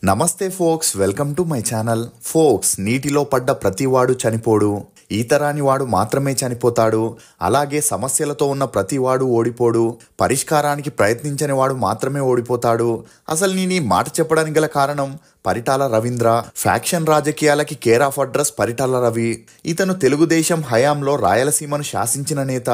నమస్తే folks, welcome to my channel. Folks, నీటిలో పడ్డ ప్రతివాడు చనిపోడు, ఈతరాని వాడు మాత్రమే చనిపోతాడు. అలాగే సమస్యలతో ఉన్న ప్రతివాడు ఓడిపోడు, పరిష్కారానికి ప్రయత్నించని వాడు మాత్రమే ఓడిపోతాడు. అసలు నేను ఈ మాట చెప్పడానికి గల కారణం పరిటాల రవీంద్ర. ఫ్యాక్షన్ రాజకీయాలకి care of address Paritala Ravi. ఇతను తెలుగుదేశం హయాంలో రాయలసీమను శాసించిన నేత.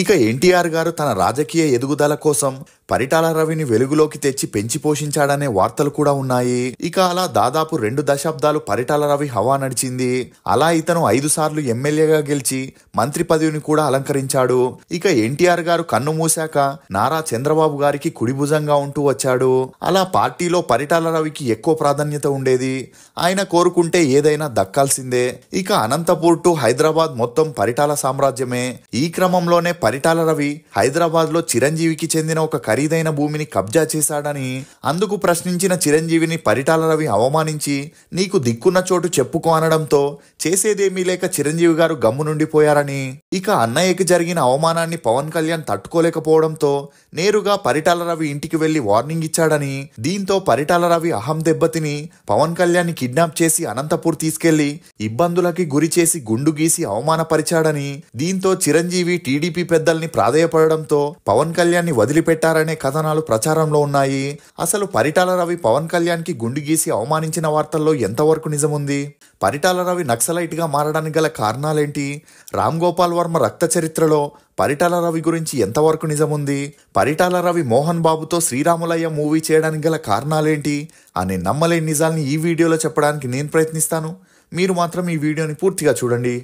ఇక ఎన్టీఆర్ గారు తన రాజకీయ ఎదుగుదల కోసం పరిటాల రవిని వెలుగులోకి తెచ్చి పెంచి పోషించాడనే వార్తలు కూడా ఉన్నాయి. ఇక అలా దాదాపు 2 దశాబ్దాలు పరిటాల రవి హవా నడిచింది. అలా ఇతను 5 సార్లు ఎమ్మెల్యేగా గెలిచి మంత్రి పదవిని కూడా అలంకరించాడు. ఇక ఎన్టీఆర్ గారు కన్ను మూశాక నారా చంద్రబాబు గారికి కుడిభుజంగా ఉంటూ వచ్చాడు. అలా పార్టీలో పరిటాల రవికి ఎక్కువ ప్రాధాన్యత ఉండేది. ఆయన కోరుకుంటే ఏదైనా దక్కాల్సిందే. ఇక అనంతపూర్ టు హైదరాబాద్ మొత్తం పరిటాల సామ్రాజ్యమే. ఈ క్రమంలోనే పరిటాల రవి హైదరాబాద్ లో చిరంజీవికి చెందిన ఒక ఖరీదైన భూమిని కబ్జా చేశాడని, అందుకు ప్రశ్నించిన చిరంజీవిని పరిటాల రవి అవమానించి నీకు దిక్కున్న చోటు చెప్పుకో అనడంతో చేసేదేమీ లేక చిరంజీవి గారు గమ్ము నుండిపోయారని, ఇక అన్నయ్యకి జరిగిన అవమానాన్ని పవన్ కళ్యాణ్ తట్టుకోలేకపోవడంతో నేరుగా పరిటాల రవి ఇంటికి వెళ్లి వార్నింగ్ ఇచ్చాడని, దీంతో పరిటాల రవి అహం దెబ్బతిని పవన్ కళ్యాణ్ ని కిడ్నాప్ చేసి అనంతపూర్ తీసుకెళ్లి ఇబ్బందులకి గురి చేసి గుండు గీసి అవమానపరిచాడని, దీంతో చిరంజీవి టీడీపీ పెద్దల్ని ప్రాధేయపడడంతో పవన్ కళ్యాణ్ ని వదిలిపెట్టారనే కథనాలు ప్రచారంలో ఉన్నాయి. అసలు పరిటాల రవి పవన్ కళ్యాణ్ కి గుండు గీసి అవమానించిన వార్తల్లో ఎంతవరకు నిజముంది? పరిటాల రవి నక్సలైట్ గా మారడానికి గల కారణాలేంటి? రామ్ గోపాల్ వర్మ రక్త చరిత్రలో పరిటాల రవి గురించి ఎంతవరకు నిజముంది? పరిటాల రవి మోహన్ బాబుతో శ్రీరాములయ్య మూవీ చేయడానికి గల కారణాలేంటి అనే నమ్మలేని నిజాల్ని ఈ వీడియోలో చెప్పడానికి నేను ప్రయత్నిస్తాను. మీరు మాత్రం ఈ వీడియోని పూర్తిగా చూడండి.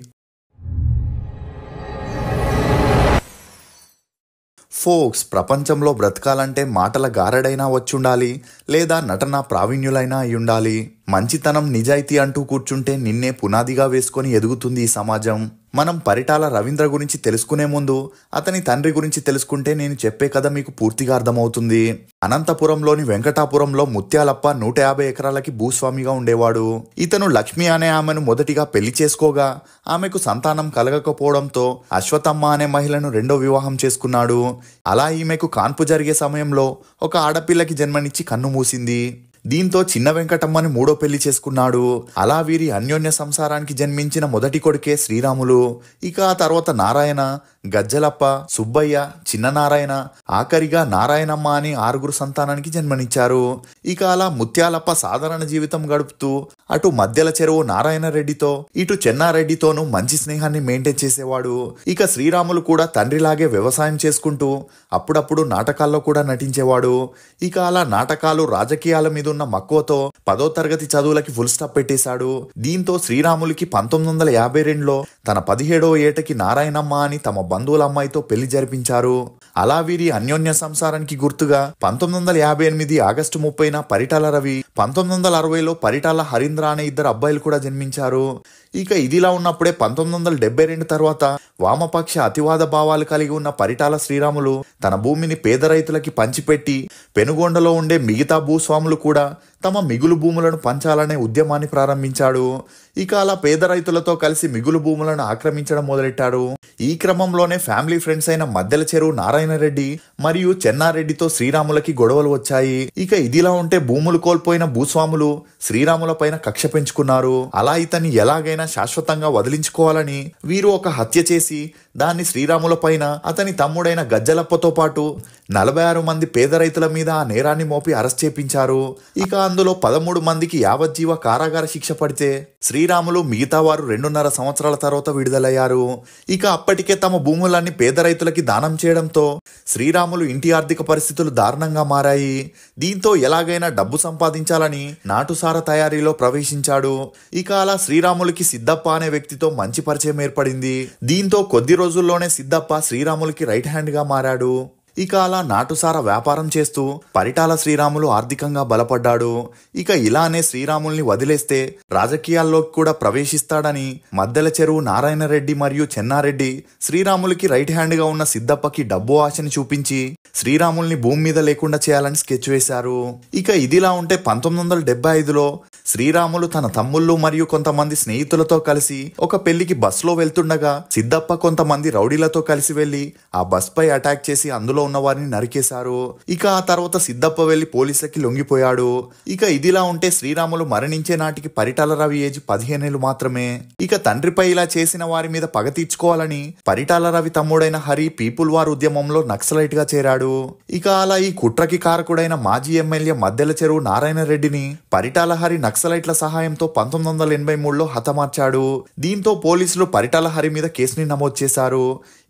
ఫోక్స్, ప్రపంచంలో బ్రతకాలంటే మాటల గారడైనా వచ్చుండాలి, లేదా నటన ప్రావీణ్యులైనా అయ్యుండాలి. మంచితనం, నిజాయితీ అంటూ కూర్చుంటే నిన్నే పునాదిగా వేసుకొని ఎదుగుతుంది ఈ సమాజం. మనం పరిటాల రవీంద్ర గురించి తెలుసుకునే ముందు అతని తండ్రి గురించి తెలుసుకుంటే నేను చెప్పే కథ మీకు పూర్తిగా అర్థమవుతుంది. అనంతపురంలోని వెంకటాపురంలో ముత్యాలప్ప 150 ఎకరాలకి భూస్వామిగా ఉండేవాడు. ఇతను లక్ష్మి అనే ఆమెను మొదటిగా పెళ్లి చేసుకోగా ఆమెకు సంతానం కలగకపోవడంతో అశ్వతమ్మ అనే మహిళను 2వ వివాహం చేసుకున్నాడు. అలా ఈమెకు కాన్పు జరిగే సమయంలో ఒక ఆడపిల్లకి జన్మనిచ్చి కన్ను మూసింది. దీంతో చిన్న వెంకటమ్మని 3వ పెళ్లి చేసుకున్నాడు. అలా వీరి అన్యోన్య సంసారానికి జన్మించిన మొదటి కొడుకే శ్రీరాములు. ఇక ఆ తర్వాత నారాయణ, గజ్జలప్ప, సుబ్బయ్య, చిన్న నారాయణ, ఆఖరిగా నారాయణమ్మ అని 6గురు సంతానానికి జన్మనిచ్చారు. ఇక అలా ముత్యాలప్ప సాధారణ జీవితం గడుపుతూ అటు మధ్యల చెరువు నారాయణ రెడ్డితో ఇటు చెన్నారెడ్డితోనూ మంచి స్నేహాన్ని మెయింటైన్ చేసేవాడు. ఇక శ్రీరాములు కూడా తండ్రిలాగే వ్యవసాయం చేసుకుంటూ అప్పుడప్పుడు నాటకాల్లో కూడా నటించేవాడు. ఇక అలా నాటకాలు, రాజకీయాల మీద ఉన్న మక్కువతో 10వ తరగతి చదువులకి ఫుల్ స్టాప్ పెట్టేశాడు. దీంతో శ్రీరాములకి 1952లో తన 17వ ఏటకి నారాయణమ్మ అని తమ బంధువుల అమ్మాయితో పెళ్లి జరిపించారు. అలా వీరి అన్యోన్య సంసారానికి గుర్తుగా 1958 ఆగస్టు 30న పరిటాల రవి, 1960లో పరిటాల హరీంద్ర అనే 2 అబ్బాయిలు కూడా జన్మించారు. ఇక ఇదిలా ఉన్నప్పుడే 1972 తర్వాత వామపక్ష అతివాద భావాలు కలిగి ఉన్న పరిటాల శ్రీరాములు తన భూమిని పేద రైతులకి పంచిపెట్టి పెనుగొండలో ఉండే మిగతా భూస్వాములు కూడా తమ మిగులు భూములను పంచాలనే ఉద్యమాన్ని ప్రారంభించాడు. ఇక అలా పేద రైతులతో కలిసి మిగులు భూములను ఆక్రమించడం మొదలెట్టాడు. ఈ క్రమంలోనే ఫ్యామిలీ ఫ్రెండ్స్ అయిన మధ్యల చెరువు నారాయణ రెడ్డి మరియు చెన్నారెడ్డితో శ్రీరాములకి గొడవలు వచ్చాయి. ఇక ఇదిలా ఉంటే భూములు కోల్పోయిన భూస్వాములు శ్రీరాముల పైన కక్ష పెంచుకున్నారు. అలా ఇతన్ని ఎలాగైనా శాశ్వతంగా వదిలించుకోవాలని వీరు ఒక హత్య చేసి దాన్ని శ్రీరాముల పైన అతని తమ్ముడైన గజ్జలప్పతో పాటు 46 మంది పేద రైతుల మీద ఆ నేరాన్ని మోపి అరెస్ట్ చేపించారు. ఇక అందులో 13 మందికి యావజ్జీవ కారాగార శిక్ష పడితే శ్రీరాములు మిగతా వారు 2.5 సంవత్సరాల తర్వాత విడుదలయ్యారు. ఇక అప్పటికే తమ భూములన్నీ పేద రైతులకి దానం చేయడంతో శ్రీరాములు ఇంటి ఆర్థిక పరిస్థితులు దారుణంగా మారాయి. దీంతో ఎలాగైనా డబ్బు సంపాదించాలని నాటుసార తయారీలో ప్రవేశించాడు. ఇక అలా శ్రీరాములకి సిద్ధప్ప అనే వ్యక్తితో మంచి పరిచయం ఏర్పడింది. దీంతో కొద్ది రోజుల్లోనే సిద్ధప్ప శ్రీరాములకి రైట్ హ్యాండ్ గా మారాడు. ఇక అలా నాటుసార వ్యాపారం చేస్తూ పరిటాల శ్రీరాములు ఆర్థికంగా బలపడ్డాడు. ఇక ఇలానే శ్రీరాముల్ని వదిలేస్తే రాజకీయాల్లోకి కూడా ప్రవేశిస్తాడని మద్దెల చెరువు నారాయణ రెడ్డి మరియు చెన్నారెడ్డి శ్రీరాములకి రైట్ హ్యాండ్ గా ఉన్న సిద్ధప్పకి డబ్బు ఆశని చూపించి శ్రీరాముల్ని భూమి మీద లేకుండా చేయాలని స్కెచ్ వేశారు. ఇక ఇదిలా ఉంటే 1975లో శ్రీరాములు తన తమ్ముళ్ళు మరియు కొంతమంది స్నేహితులతో కలిసి ఒక పెళ్లికి బస్సులో వెళ్తుండగా సిద్ధప్ప కొంతమంది రౌడీలతో కలిసి వెళ్లి ఆ బస్ పై అటాక్ చేసి అందులో ఉన్న వారిని నరికేశారు. ఇక ఆ తర్వాత సిద్ధప్ప వెళ్లి పోలీసులకి లొంగిపోయాడు. ఇక ఇదిలా ఉంటే శ్రీరాములు మరణించే నాటికి పరిటాల రవి ఏజ్ 15 ఏళ్లు మాత్రమే. ఇక తండ్రిపై ఇలా చేసిన వారి మీద పగ తీర్చుకోవాలని పరిటాల రవి తమ్ముడైన హరి పీపుల్ వార్ ఉద్యమంలో నక్సలైట్ గా చేరాడు. ఇక అలా ఈ కుట్రకి కారకుడైన మాజీ ఎమ్మెల్యే మద్దెల చెరువు నారాయణ రెడ్డిని పరిటాల హరి నక్సలైట్ల సహాయంతో 1983లో హతమార్చాడు. దీంతో పోలీసులు పరిటాల హరి మీద కేసుని నమోదు చేశారు.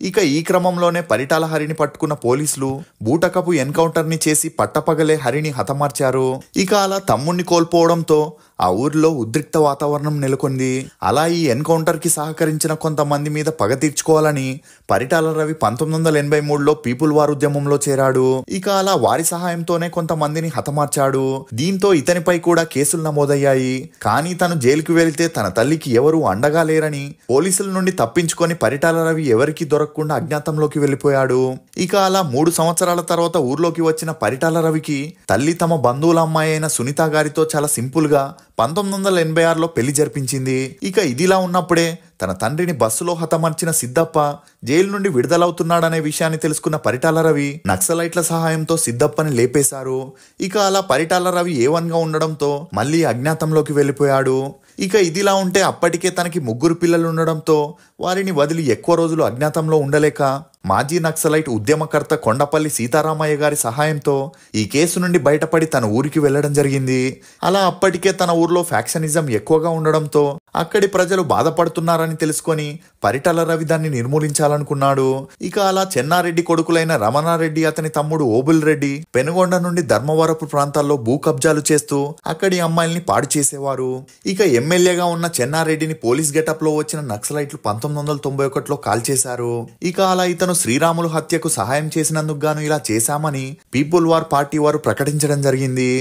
ఇక ఈ క్రమంలోనే పరిటాల హరిని పట్టుకున్న పోలీసులు బూటకపు ఎన్కౌంటర్ ని చేసి పట్టపగలే హరిని హతమార్చారు. ఇక అలా తమ్ముణ్ణి కోల్పోవడంతో ఆ ఊర్లో ఉద్రిక్త వాతావరణం నెలకొంది. అలా ఈ ఎన్కౌంటర్ కి సహకరించిన కొంతమంది మీద పగ తీర్చుకోవాలని పరిటాల రవి 1983లో పీపుల్ వార్ ఉద్యమంలో చేరాడు. ఇక అలా వారి సహాయంతోనే కొంతమందిని హతమార్చాడు. దీంతో ఇతనిపై కూడా కేసులు నమోదయ్యాయి. కానీ తను జైలుకు వెళితే తన తల్లికి ఎవరూ అండగా లేరని పోలీసుల నుండి తప్పించుకొని పరిటాల రవి ఎవరికి దొరకకుండా అజ్ఞాతంలోకి వెళ్లిపోయాడు. ఇక అలా 3 సంవత్సరాల తర్వాత ఊర్లోకి వచ్చిన పరిటాల రవికి తల్లి తమ బంధువుల అమ్మాయి అయిన సునీత గారితో చాలా సింపుల్ గా 1986లో పెళ్లి జరిపించింది. ఇక ఇదిలా ఉన్నప్పుడే తన తండ్రిని బస్సులో హతమార్చిన సిద్ధప్ప జైలు నుండి విడుదలవుతున్నాడనే విషయాన్ని తెలుసుకున్న పరిటాల రవి నక్సలైట్ల సహాయంతో సిద్ధప్పని లేపేశారు. ఇక అలా పరిటాల రవి A1 గా ఉండడంతో మళ్లీ అజ్ఞాతంలోకి వెళ్లిపోయాడు. ఇక ఇదిలా ఉంటే అప్పటికే తనకి 3 పిల్లలు ఉండడంతో వారిని వదిలి ఎక్కువ రోజులు అజ్ఞాతంలో ఉండలేక మాజీ నక్సలైట్ ఉద్యమకర్త కొండపల్లి సీతారామయ్య గారి సహాయంతో ఈ కేసు నుండి బయటపడి తన ఊరికి వెళ్లడం జరిగింది. అలా అప్పటికే తన ఊర్లో ఫ్యాక్షనిజం ఎక్కువగా ఉండడంతో అక్కడి ప్రజలు బాధపడుతున్నారని తెలుసుకొని పరిటాల రవి దాన్ని నిర్మూలించాలనుకున్నాడు. ఇక అలా చెన్నారెడ్డి కొడుకులైన రమణారెడ్డి అతని తమ్ముడు ఓబుల్ రెడ్డి పెనుగొండ నుండి ధర్మవరపు ప్రాంతాల్లో భూ కబ్జాలు చేస్తూ అక్కడి అమ్మాయిల్ని పాడు చేసేవారు. ఇక ఎమ్మెల్యేగా ఉన్న చెన్నారెడ్డిని పోలీస్ గెటప్ లో వచ్చిన నక్సలైట్లు 1991లో కాల్చేశారు. ఇక అలా ఇతను శ్రీరాములు హత్యకు సహాయం చేసినందుకు గాను ఇలా చేశామని పీపుల్ వార్ పార్టీ వారు ప్రకటించడం జరిగింది.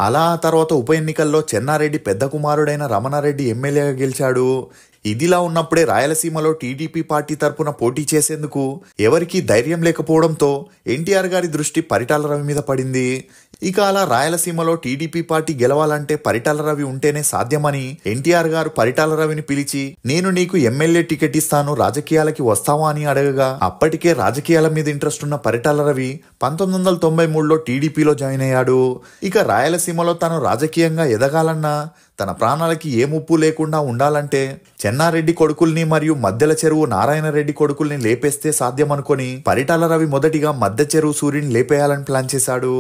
అలా ఆ తర్వాత ఉప ఎన్నికల్లో చెన్నారెడ్డి పెద్ద కుమారుడైన రమణారెడ్డి ఎమ్మెల్యేగా గెలిచాడు. ఇదిలా ఉన్నప్పుడే రాయలసీమలో టీడీపీ పార్టీ తరపున పోటీ చేసేందుకు ఎవరికీ ధైర్యం లేకపోవడంతో ఎన్టీఆర్ గారి దృష్టి పరిటాల రవి మీద పడింది. ఇక అలా రాయలసీమలో టీడీపీ పార్టీ గెలవాలంటే పరిటాల రవి ఉంటేనే సాధ్యమని ఎన్టీఆర్ గారు పరిటాల రవిని పిలిచి నేను నీకు ఎమ్మెల్యే టికెట్ ఇస్తాను, రాజకీయాలకి వస్తావా అని అడగగా అప్పటికే రాజకీయాల మీద ఇంట్రెస్ట్ ఉన్న పరిటాల రవి 1993లో టీడీపీలో జాయిన్ అయ్యాడు. ఇక రాయలసీమలో తను రాజకీయంగా ఎదగాలన్నా తన ప్రాణాలకి ఏ ముప్పు లేకుండా ఉండాలంటే చెన్నారెడ్డి కొడుకుల్ని మరియు మద్దెల చెరువు నారాయణ రెడ్డి కొడుకుల్ని లేపేస్తే సాధ్యమనుకొని పరిటాల రవి మొదటిగా మద్దె చెరువు సూరిని లేపేయాలని ప్లాన్ చేశాడు.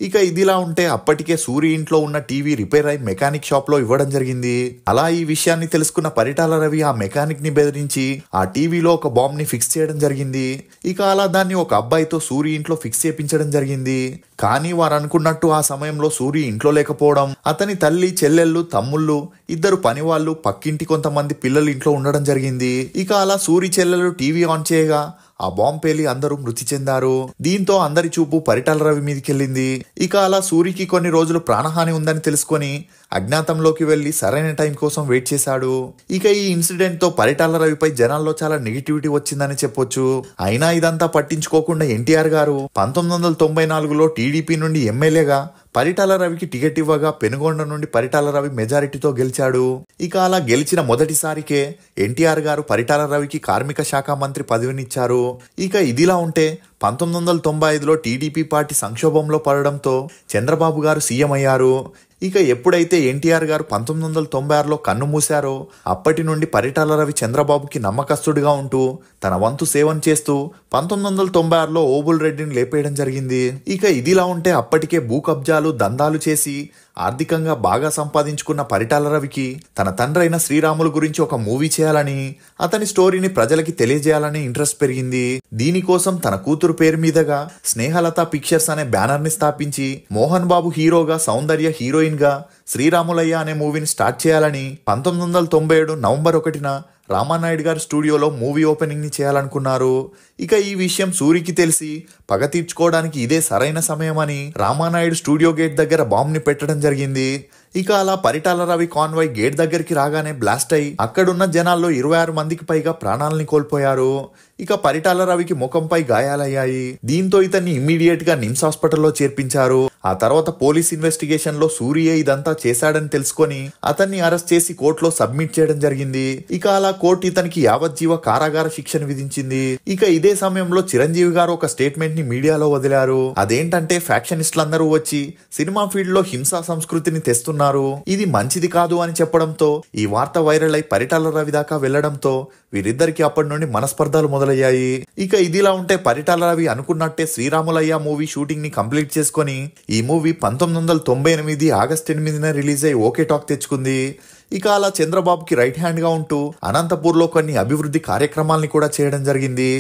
ఇక ఇదిలా ఉంటే అప్పటికే సూరి ఇంట్లో ఉన్న టీవీ రిపేర్ అయి మెకానిక్ షాప్ లో ఇవ్వడం జరిగింది. అలా ఈ విషయాన్ని తెలుసుకున్న పరిటాల రవి ఆ మెకానిక్ ని బెదిరించి ఆ టీవీలో ఒక బాంబ్ ని ఫిక్స్ చేయడం జరిగింది. ఇక అలా దాన్ని ఒక అబ్బాయితో సూరి ఇంట్లో ఫిక్స్ చేయించడం జరిగింది. కానీ వారు అనుకున్నట్టు ఆ సమయంలో సూరి ఇంట్లో లేకపోవడం, అతని తల్లి, చెల్లెళ్ళు, తమ్ముళ్ళు, 2 పనివాళ్ళు, పక్కింటి కొంతమంది పిల్లలు ఇంట్లో ఉండడం జరిగింది. ఇక అలా సూరి చెల్లెలు టీవీ ఆన్ చేయగా ఆ బాంబు పేలి అందరూ మృతి చెందారు. దీంతో అందరి చూపు పరిటాల రవి మీదకెళ్ళింది. ఇక అలా సూరికి కొన్ని రోజులు ప్రాణహాని ఉందని తెలుసుకొని అజ్ఞాతంలోకి వెళ్లి సరైన టైం కోసం వెయిట్ చేశాడు. ఇక ఈ ఇన్సిడెంట్ తో పరిటాల రవిపై జనాల్లో చాలా నెగిటివిటీ వచ్చిందని చెప్పొచ్చు. అయినా ఇదంతా పట్టించుకోకుండా ఎన్టీఆర్ గారు 1994లో టీడీపీ నుండి ఎమ్మెల్యేగా పరిటాల రవికి టికెట్ ఇవ్వగా పెనుగొండ నుండి పరిటాల రవి మెజారిటీతో గెలిచాడు. ఇక అలా గెలిచిన మొదటిసారికే ఎన్టీఆర్ గారు పరిటాల రవికి కార్మిక శాఖ మంత్రి పదవినిచ్చారు. ఇక ఇదిలా ఉంటే 1995లో టీడీపీ పార్టీ సంక్షోభంలో పడడంతో చంద్రబాబు గారు సీఎం అయ్యారు. ఇక ఎప్పుడైతే ఎన్టీఆర్ గారు 1996లో కన్ను మూశారో అప్పటి నుండి పరిటాల రవి చంద్రబాబుకి నమ్మకస్తుడిగా ఉంటూ తన వంతు సేవను చేస్తూ 1996లో ఓబుల్ రెడ్డిని లేపేయడం జరిగింది. ఇక ఇదిలా ఉంటే అప్పటికే భూ కబ్జాలు, దందాలు చేసి ఆర్థికంగా బాగా సంపాదించుకున్న పరిటాల రవికి తన తండ్రైన శ్రీరాములు గురించి ఒక మూవీ చేయాలని, అతని స్టోరీని ప్రజలకి తెలియజేయాలని ఇంట్రెస్ట్ పెరిగింది. దీనికోసం తన కూతురు పేరు మీదుగా స్నేహలత పిక్చర్స్ అనే బ్యానర్ ని స్థాపించి మోహన్ బాబు హీరోగా, సౌందర్య హీరోయిన్ గా శ్రీరాములయ్య అనే మూవీని స్టార్ట్ చేయాలని 1997 నవంబర్ 1న రామానాయుడు గారి స్టూడియోలో మూవీ ఓపెనింగ్ ని చేయాలనుకున్నారు. ఇక ఈ విషయం సూరికి తెలిసి పగ తీర్చుకోవడానికి ఇదే సరైన సమయమని రామానాయుడు స్టూడియో గేట్ దగ్గర బాంబ్ ని పెట్టడం జరిగింది. ఇక అలా పరిటాల రవి కాన్వాయ్ గేట్ దగ్గరికి రాగానే బ్లాస్ట్ అయి అక్కడున్న జనాల్లో 26 మందికి పైగా ప్రాణాలని కోల్పోయారు. ఇక పరిటాల రవికి ముఖంపై గాయాలయ్యాయి. దీంతో ఇతన్ని ఇమ్మీడియట్ గా నిమ్స్ హాస్పిటల్లో చేర్పించారు. ఆ తర్వాత పోలీస్ ఇన్వెస్టిగేషన్ లో సూరియే ఇదంతా చేశాడని తెలుసుకొని అతన్ని అరెస్ట్ చేసి కోర్టులో సబ్మిట్ చేయడం జరిగింది. ఇక అలా కోర్టు ఇతనికి యావజ్జీవ కారాగార శిక్షను విధించింది. ఇక ఇదే సమయంలో చిరంజీవి గారు ఒక స్టేట్మెంట్ ని మీడియాలో వదిలారు. అదేంటంటే ఫ్యాక్షనిస్టులందరూ వచ్చి సినిమా ఫీల్డ్ లో హింసా సంస్కృతిని తెస్తున్నారు, ఇది మంచిది కాదు అని చెప్పడంతో ఈ వార్త వైరల్ అయి పరిటాల రవి దాకా వెళ్లడంతో వీరిద్దరికి అప్పటి నుండి మనస్పర్ధాలు మొదలయ్యాయి. ఇక ఇదిలా ఉంటే పరిటాల రవి అనుకున్నట్టే శ్రీరాములయ్య మూవీ షూటింగ్ ని కంప్లీట్ చేసుకుని ఈ మూవీ 1998 ఆగస్టు 8న రిలీజ్ అయి ఓకే టాక్ తెచ్చుకుంది. ఇక అలా చంద్రబాబుకి రైట్ హ్యాండ్ గా ఉంటూ అనంతపూర్లో కొన్ని అభివృద్ధి కార్యక్రమాల్ని కూడా చేయడం జరిగింది.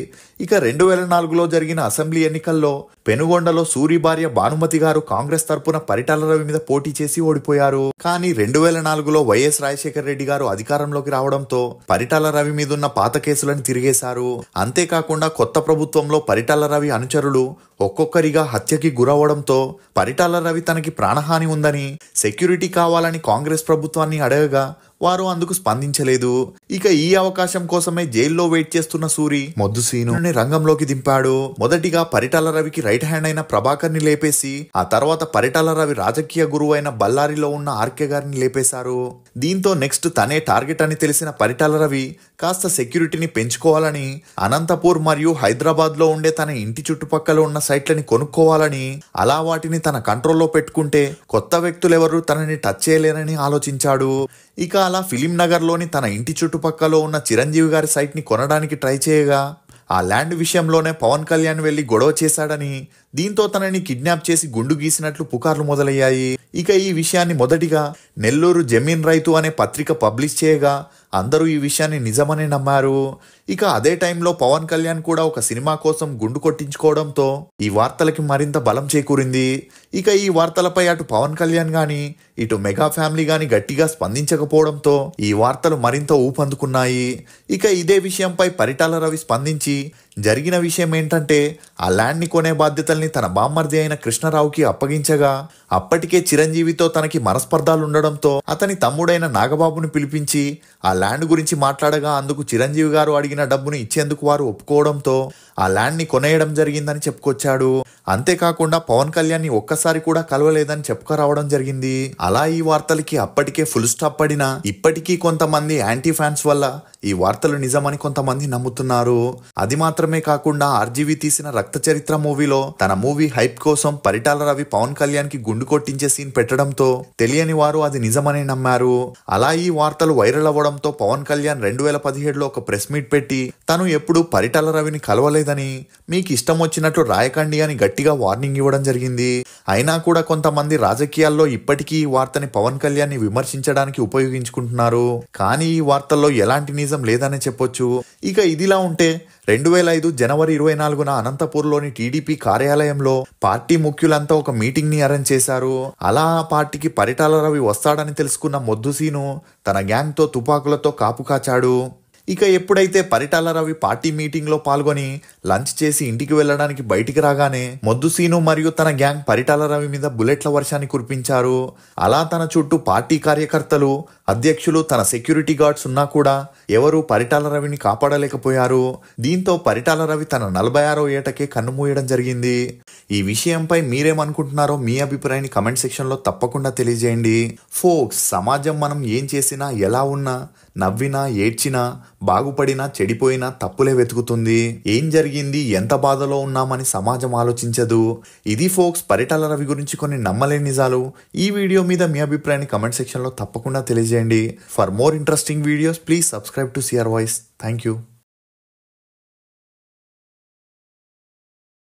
ఇక 2004లో జరిగిన అసెంబ్లీ ఎన్నికల్లో పెనుగొండలో సూరి భార్య భానుమతి గారు కాంగ్రెస్ తరపున పరిటాల రవి మీద పోటీ చేసి ఓడిపోయారు. కానీ 2004లో వైఎస్ రాజశేఖర రెడ్డి గారు అధికారంలోకి రావడంతో పరిటాల రవి మీద ఉన్న పాత కేసులను తిరిగేశారు. అంతేకాకుండా కొత్త ప్రభుత్వంలో పరిటాల రవి అనుచరులు ఒక్కొక్కరిగా హత్యకి గురవడంతో పరిటాల రవి తనకి ప్రాణహాని ఉందని సెక్యూరిటీ కావాలని కాంగ్రెస్ ప్రభుత్వాన్ని అడగగా వారు అందుకు స్పందించలేదు. ఇక ఈ అవకాశం కోసమే జైల్లో వెయిట్ చేస్తున్న సూరి మొద్దు సీనుని రంగంలోకి దింపాడు. మొదటిగా పరిటాల రవికి రైట్ హ్యాండ్ అయిన ప్రభాకర్ ని లేపేసి ఆ తర్వాత పరిటాల రవి రాజకీయ గురువు అయిన బళ్ళారిలో ఉన్న ఆర్కే గారిని లేపేశారు. దీంతో నెక్స్ట్ తనే టార్గెట్ అని తెలిసిన పరిటాల రవి కాస్త సెక్యూరిటీని పెంచుకోవాలని అనంతపూర్ మరియు హైదరాబాద్ లో ఉండే తన ఇంటి చుట్టుపక్కల ఉన్న సైట్లని కొనుక్కోవాలని, అలా వాటిని తన కంట్రోల్లో పెట్టుకుంటే కొత్త వ్యక్తులెవరూ తనని టచ్ చేయలేరని ఆలోచించాడు. ఇక అలా ఫిలిం నగర్ లోని తన ఇంటి చుట్టుపక్కల ఉన్న చిరంజీవి గారి సైట్ ని కొనడానికి ట్రై చేయగా ఆ ల్యాండ్ విషయంలోనే పవన్ కళ్యాణ్ వెళ్లి గొడవ చేశాడని, దీంతో తనని కిడ్నాప్ చేసి గుండు గీసినట్లు పుకార్లు మొదలయ్యాయి. ఇక ఈ విషయాన్ని మొదటిగా నెల్లూరు జమీన్ రైతు అనే పత్రిక పబ్లిష్ చేయగా అందరూ ఈ విషయాన్ని నిజమనే నమ్మారు. ఇక అదే టైంలో పవన్ కళ్యాణ్ కూడా ఒక సినిమా కోసం గుండు కొట్టించుకోవడంతో ఈ వార్తలకి మరింత బలం చేకూరింది. ఇక ఈ వార్తలపై అటు పవన్ కళ్యాణ్ గాని ఇటు మెగా ఫ్యామిలీ గాని గట్టిగా స్పందించకపోవడంతో ఈ వార్తలు మరింత ఊపందుకున్నాయి. ఇక ఇదే విషయంపై పరిటాల రవి స్పందించి జరిగిన విషయం ఏంటంటే ఆ ల్యాండ్ ని కొనే బాధ్యతల్ని తన బామ్మర్ది అయిన కృష్ణరావుకి అప్పగించగా అప్పటికే చిరంజీవితో తనకి మనస్పర్ధాలు ఉండడంతో అతని తమ్ముడైన నాగబాబుని పిలిపించి ఆ ల్యాండ్ గురించి మాట్లాడగా అందుకు చిరంజీవి గారు అడిగిన డబ్బును ఇచ్చేందుకు వారు ఒప్పుకోవడంతో ఆ ల్యాండ్ ని కొనేయడం జరిగిందని చెప్పుకొచ్చాడు. అంతేకాకుండా పవన్ కళ్యాణ్ ని ఒక్కసారి కూడా కలవలేదని చెప్పుకురావడం జరిగింది. అలా ఈ వార్తలకి అప్పటికే ఫుల్ స్టాప్ పడినా ఇప్పటికీ కొంతమంది యాంటీ ఫ్యాన్స్ వల్ల ఈ వార్తలు నిజమని కొంతమంది నమ్ముతున్నారు. అది మాత్రమే కాకుండా ఆర్జీవి తీసిన రక్త చరిత్ర మూవీలో తన మూవీ హైప్ కోసం పరిటాల రవి పవన్ కళ్యాణ్ కి గుండు కొట్టించే సీన్ పెట్టడంతో తెలియని వారు అది నిజమని నమ్మారు. అలా ఈ వార్తలు వైరల్ అవ్వడంతో పవన్ కళ్యాణ్ 2017లో ఒక ప్రెస్ మీట్ పెట్టి తను ఎప్పుడు పరిటాల రవిని కలవలేదని, మీకు ఇష్టం వచ్చినట్లు రాయకండి అని గట్టిగా వార్నింగ్ ఇవ్వడం జరిగింది. అయినా కూడా కొంతమంది రాజకీయాల్లో ఇప్పటికీ ఈ వార్తని పవన్ కళ్యాణ్ ని విమర్శించడానికి ఉపయోగించుకుంటున్నారు. కానీ ఈ వార్తల్లో ఎలాంటి నిజం లేదనే చెప్పొచ్చు. ఇక ఇదిలా ఉంటే 2005 జనవరి 24న అనంతపూర్లోని టీడీపీ కార్యాలయంలో పార్టీ ముఖ్యులంతా ఒక మీటింగ్ ని అరేంజ్ చేశారు. అలా ఆ పార్టీకి పరిటాల రవి వస్తాడని తెలుసుకున్న మొద్దు సీను తన గ్యాంగ్ తో తుపాకులతో కాపు కాచాడు. ఇక ఎప్పుడైతే పరిటాల రవి పార్టీ మీటింగ్ లో పాల్గొని లంచ్ చేసి ఇంటికి వెళ్లడానికి బయటికి రాగానే మొద్దు సీను మరియు తన గ్యాంగ్ పరిటాల రవి మీద బుల్లెట్ల వర్షాన్ని కురిపించారు. అలా తన చుట్టూ పార్టీ కార్యకర్తలు, అధ్యక్షులు, తన సెక్యూరిటీ గార్డ్స్ ఉన్నా కూడా ఎవరూ పరిటాల రవిని కాపాడలేకపోయారు. దీంతో పరిటాల రవి తన 46వ ఏటకే కన్నుమూయడం జరిగింది. ఈ విషయంపై మీరేమనుకుంటున్నారో మీ అభిప్రాయాన్ని కమెంట్ సెక్షన్ లో తప్పకుండా తెలియజేయండి. ఫోక్స్, సమాజం మనం ఏం చేసినా, ఎలా ఉన్నా, నవ్వినా, ఏడ్చినా, బాగుపడినా, చెడిపోయినా తప్పులే వెతుకుతుంది. ఏం జరిగింది, ఎంత బాధలో ఉన్నామని సమాజం ఆలోచించదు. ఇది ఫోక్స్ పరిటాల రవి గురించి కొన్ని నమ్మలేని నిజాలు. ఈ వీడియో మీద మీ అభిప్రాయాన్ని కమెంట్ సెక్షన్ లో తప్పకుండా తెలియజేయండి. For more interesting videos please subscribe to CR voice. Thank you.